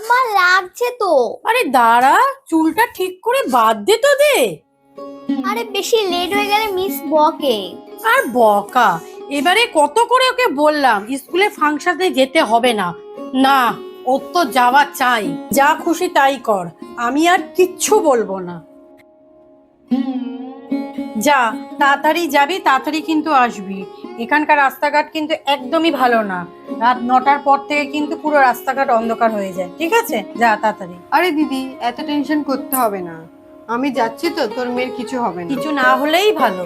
মা লাগছে তো। আরে দাঁড়া, চুলটা ঠিক করে বাঁধ দে তো দে। আরে বেশি লেট হয়ে গেলে মিস বকে। আর বকা, এবারে কত করে ওকে বললাম স্কুলে ফাংশনে যেতে হবে না। না, ওর তো যাওয়া চাই, যা খুশি তাই কর, আমি আর কিচ্ছু বলবো না। যা, তাড়াতাড়ি যাবি, তাড়াতাড়ি কিন্তু আসবি। এখানকার রাস্তাঘাট কিন্তু একদমই ভালো না। রাত 9টার পর থেকে কিন্তু পুরো রাস্তাঘাট অন্ধকার হয়ে যায়, ঠিক আছে? যা তাড়াতাড়ি। আরে দিদি, এত টেনশন করতে হবে না, আমি যাচ্ছি তো, তোর মেয়ের কিছু হবে না। কিছু না হলেই ভালো।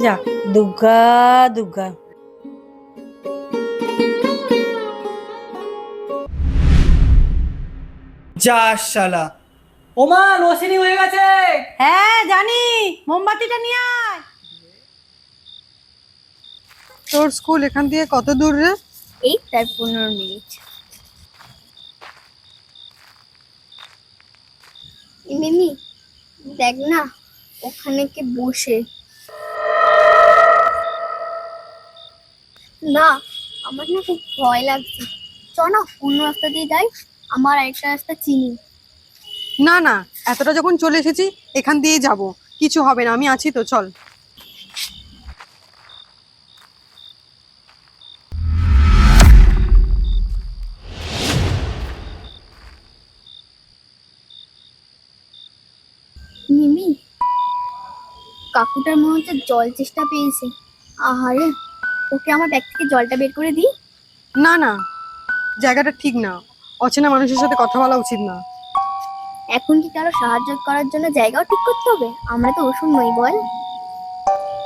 যা, দুর্গা দুর্গা। যা শালা। ওমা, রোশনি হয়ে গেছে। হ্যাঁ জানি, মোমবাতিটা নিয়ে আয়। তোর স্কুল এখান থেকে কত দূর রে? এই তার 15 মিনিট। মিমি, দেখ না ওখানে কে বসে। না, আমার না খুব ভয় লাগছে। চ না অন্য রাস্তা দিয়ে যাই, আমার আরেকটা রাস্তা চিনি। না না, এতটা যখন চলে এসেছি এখান দিয়েই যাব, কিছু হবে না, আমি আছি তো, চল। মিমি, কাকুটার মনে হচ্ছে জল চেষ্টা পেয়েছে। আহারে, ওকে আমার ব্যাগ থেকে জলটা বের করে দিই। না না, জায়গাটা ঠিক না, অচেনা মানুষের সাথে কথা বলা উচিত না। এখন কি কারো সাহায্য করার জন্য জায়গাও ঠিক করতে হবে? আমরা তো ওষুধ নই বল।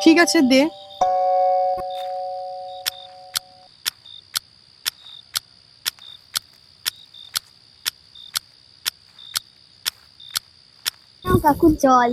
ঠিক আছে, দে। নাও কাকু জল।